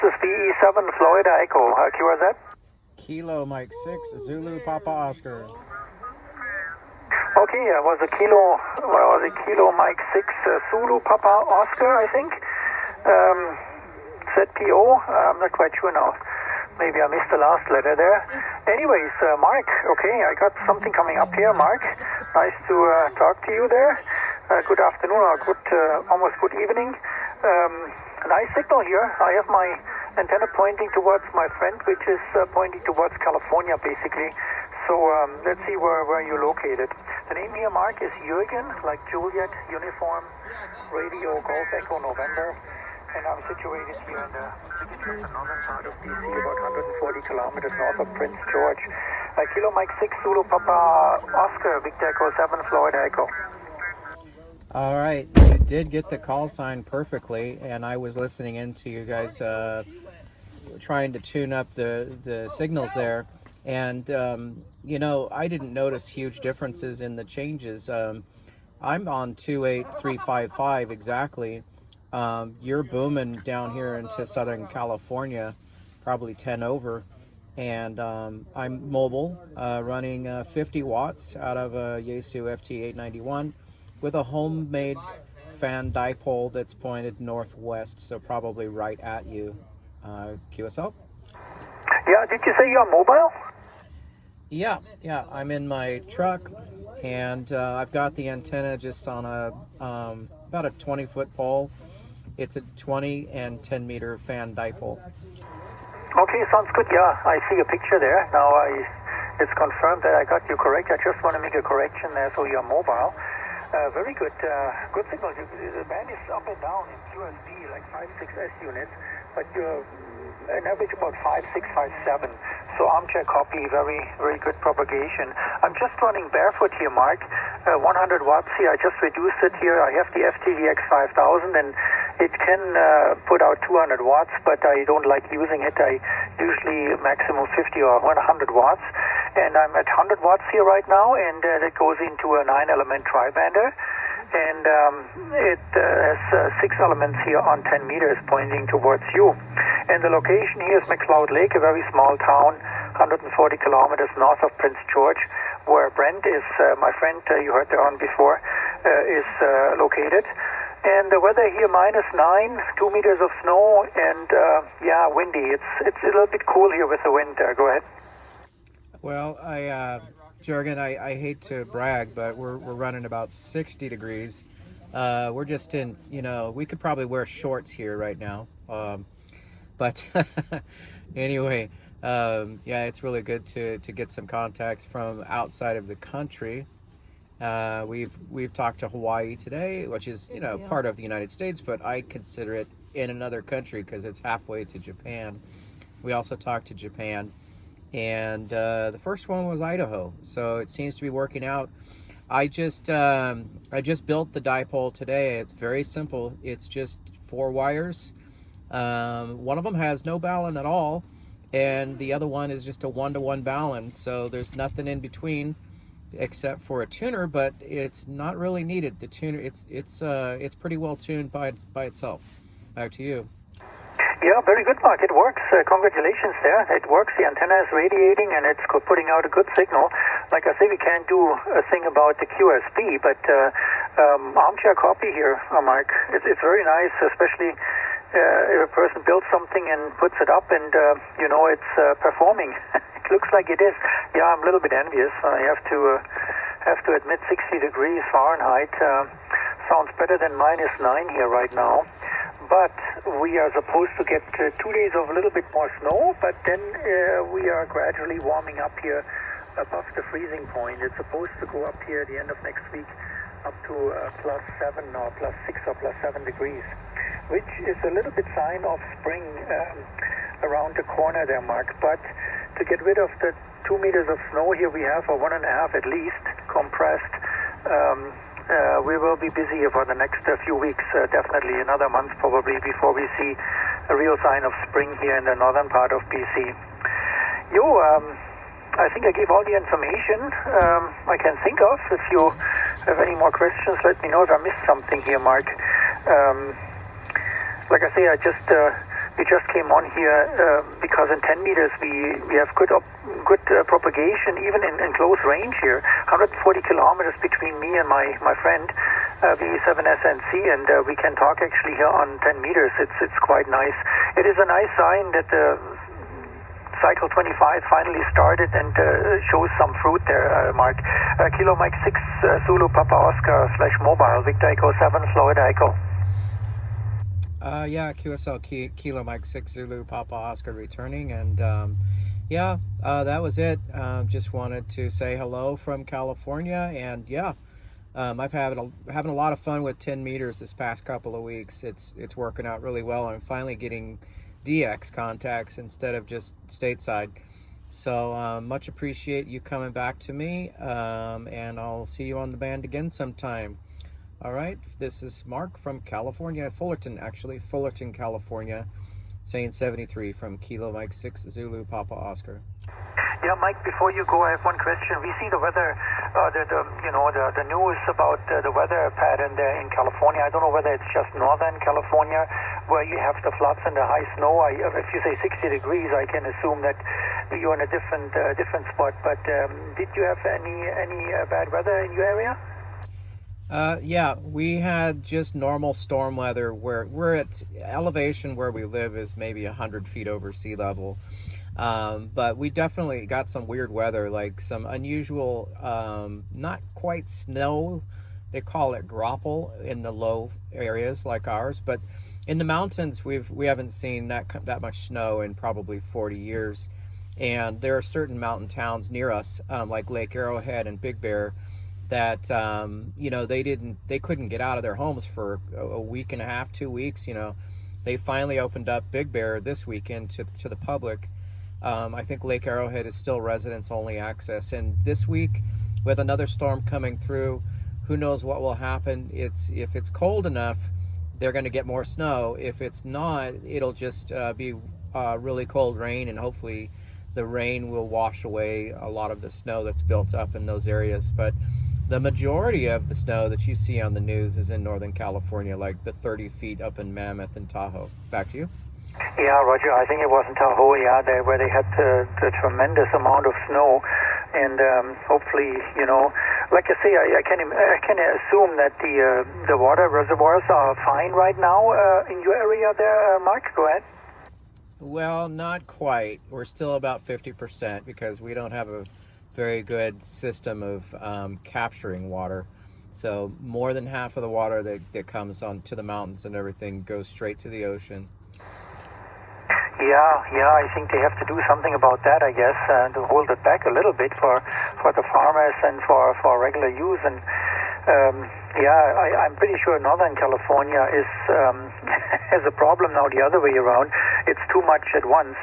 This is VE7 Florida Echo. QRZ? Kilo Mike 6 Zulu Papa Oscar. Okay, was a Kilo Mike 6 Zulu Papa Oscar, I think. ZPO, I'm not quite sure now. Maybe I missed the last letter there. Anyways, Mark, okay, I got something coming up here. Mark, nice to talk to you there. Good afternoon or almost good evening. Nice signal here. I have my antenna pointing towards my friend, which is pointing towards California, basically. So let's see where you're located. The name here, Mark, is Jürgen, like Juliet, Uniform, Radio, Golf, Echo, November. And I'm situated here in the northern side of BC, about 140 kilometers north of Prince George. Kilo Mike 6 Zulu Papa Oscar, Victor Echo 7, Florida Echo. All right, you did get the call sign perfectly, and I was listening into you guys trying to tune up the signals there, and I didn't notice huge differences in the changes. I'm on 28355 exactly. You're booming down here into Southern California, probably 10 over, and I'm mobile, running 50 watts out of a Yaesu FT891 with a homemade fan dipole that's pointed northwest, so probably right at you. QSL? Yeah, did you say you're mobile? Yeah, I'm in my truck, and I've got the antenna just on about a 20-foot pole. It's a 20 and 10 meter fan dipole. Okay, sounds good. Yeah, I see a picture there. Now it's confirmed that I got you correct. I just want to make a correction there, so you're mobile. Very good. Good signal. The band is up and down in QSB, like 5-6S units, but you're an average about 5-6-5-7. So armchair copy, very, very good propagation. I'm just running barefoot here, Mark. 100 watts here. I just reduced it here. I have the FTVX 5000, and it can put out 200 watts, but I don't like using it. I usually maximum 50 or 100 watts. And I'm at 100 watts here right now, and that goes into a 9-element tri-bander. And it has 6 elements here on 10 meters pointing towards you. And the location here is McLeod Lake, a very small town, 140 kilometers north of Prince George, where Brent is, my friend you heard there on before, is located. And the weather here, -9, 2 meters of snow, and windy. It's a little bit cool here with the wind. Go ahead. Well, Jürgen, I hate to brag, but we're running about 60 degrees. We're just in, we could probably wear shorts here right now. But anyway, it's really good to get some contacts from outside of the country. We've talked to Hawaii today, which is, part of the United States, but I consider it in another country because it's halfway to Japan. We also talked to Japan. And the first one was Idaho, so it seems to be working out. I just built the dipole today. It's very simple. It's just 4 wires. One of them has no balun at all, and the other one is just a 1-to-1 balun. So there's nothing in between except for a tuner, but it's not really needed. The tuner, it's pretty well tuned by itself. Back to you. Yeah, very good, Mark. It works. Congratulations there. It works. The antenna is radiating, and it's putting out a good signal. Like I say, we can't do a thing about the QSB, but armchair copy here, Mark. It's very nice, especially if a person builds something and puts it up, and it's performing. It looks like it is. Yeah, I'm a little bit envious. I have to admit, 60 degrees Fahrenheit sounds better than -9 here right now. But we are supposed to get 2 days of a little bit more snow, but then we are gradually warming up here above the freezing point. It's supposed to go up here at the end of next week up to +7 or +6 or +7 degrees, which is a little bit sign of spring around the corner there, Mark. But to get rid of the 2 meters of snow here we have, or 1.5 at least, compressed, we will be busy here for the next few weeks, definitely another month probably, before we see a real sign of spring here in the northern part of BC. I think I gave all the information I can think of. If you have any more questions, let me know if I missed something here, Mark. Like I say, I just we just came on here because in 10 meters we have good propagation even in close range here. 140 kilometers between me and my friend V7SNC, and we can talk actually here on 10 meters. It's quite nice. It is a nice sign that the cycle 25 finally started and shows some fruit there, Mark. Kilo Mike 6 Zulu Papa Oscar / Mobile Victor Echo 7 Florida Echo. Yeah, QSL Kilo Mike 6 Zulu Papa Oscar returning, and that was it. Just wanted to say hello from California, and I've having a lot of fun with 10 meters this past couple of weeks. It's working out really well. I'm finally getting DX contacts instead of just stateside. So much appreciate you coming back to me, and I'll see you on the band again sometime. All right, this is Mark from California, Fullerton, California, saying 73 from Kilo Mike 6 Zulu Papa Oscar. Yeah, Mike, before you go, I have one question. We see the weather, the news about the weather pattern there in California. I don't know whether it's just Northern California where you have the floods and the high snow. If you say 60 degrees, I can assume that you're in a different spot. But did you have any bad weather in your area? We had just normal storm weather. Where we're at elevation where we live is maybe 100 feet over sea level. But we definitely got some weird weather, like some unusual, not quite snow. They call it grapple in the low areas like ours, but in the mountains we haven't seen that much snow in probably 40 years. And there are certain mountain towns near us, like Lake Arrowhead and Big Bear, that they couldn't get out of their homes for a week and a half, 2 weeks. They finally opened up Big Bear this weekend to the public. I think Lake Arrowhead is still residents only access, and this week with another storm coming through, who knows what will happen. If it's cold enough, they're going to get more snow. If it's not, it'll just be really cold rain, and hopefully the rain will wash away a lot of the snow that's built up in those areas. But the majority of the snow that you see on the news is in Northern California, like the 30 feet up in Mammoth and Tahoe. Back to you. Yeah, Roger, I think it was in Tahoe, where they had the tremendous amount of snow. And hopefully, like I say, I can assume that the water reservoirs are fine right now in your area there, Mark. Go ahead. Well, not quite. We're still about 50% because we don't have a very good system of capturing water. So more than half of the water that comes onto the mountains and everything goes straight to the ocean. Yeah, I think they have to do something about that, I guess, to hold it back a little bit for the farmers and for regular use. And I'm pretty sure Northern California is has a problem now the other way around. It's too much at once.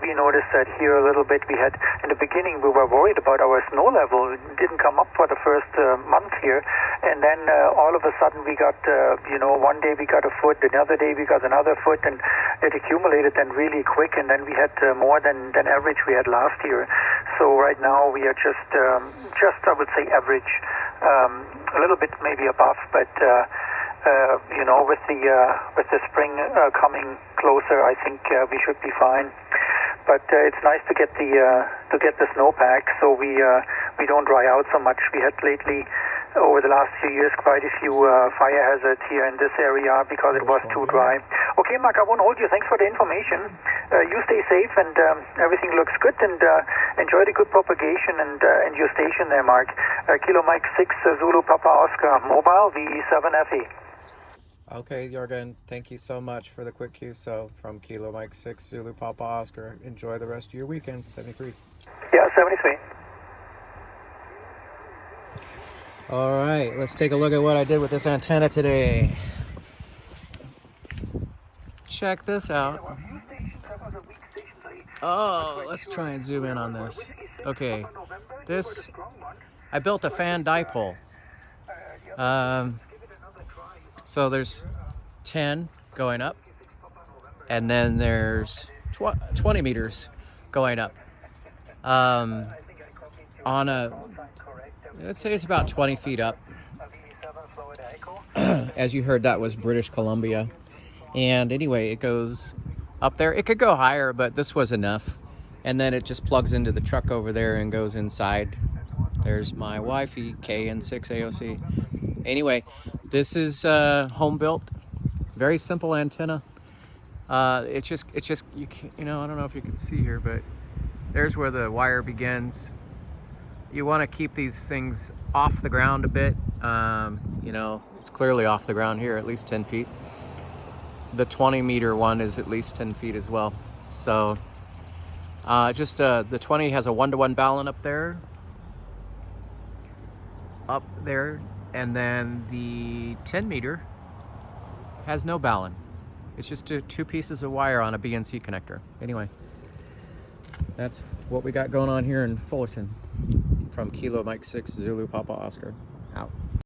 We noticed that here a little bit. We had, in the beginning, we were worried about our snow level. It didn't come up for the first month here. And then all of a sudden we got, one day we got a foot, another day we got another foot, and it accumulated then really quick. And then we had more than average we had last year. So right now we are just I would say average, a little bit maybe above, but with the spring coming closer, I think we should be fine. But it's nice to get the snowpack, so we don't dry out so much. We had lately, over the last few years, quite a few fire hazards here in this area because it was too dry. Okay, Mark, I won't hold you. Thanks for the information. You stay safe, and everything looks good, and enjoy the good propagation and your station there, Mark. Kilo Mike 6 Zulu Papa Oscar Mobile VE7FE. Okay, Jorgen, thank you so much for the quick QSO from Kilo Mike 6 Zulu Papa Oscar. Enjoy the rest of your weekend. 73. Yeah, 73. All right, let's take a look at what I did with this antenna today. Check this out. Oh, let's try and zoom in on this. Okay, I built a fan dipole. So there's 10 going up, and then there's 20 meters going up. Let's say it's about 20 feet up. As you heard, that was British Columbia. And anyway, it goes up there. It could go higher, but this was enough. And then it just plugs into the truck over there and goes inside. There's my wifey, KN6 AOC. Anyway, this is home built, very simple antenna. It's just you know, I don't know if you can see here, but there's where the wire begins. You want to keep these things off the ground a bit. You know, it's clearly off the ground here, at least 10 feet. The 20-meter one is at least 10 feet as well. So the 20 has a 1-to-1 balun up there, and then the 10-meter has no balun. It's just two pieces of wire on a BNC connector. Anyway, that's what we got going on here in Fullerton. From Kilo Mike 6 Zulu Papa Oscar, out.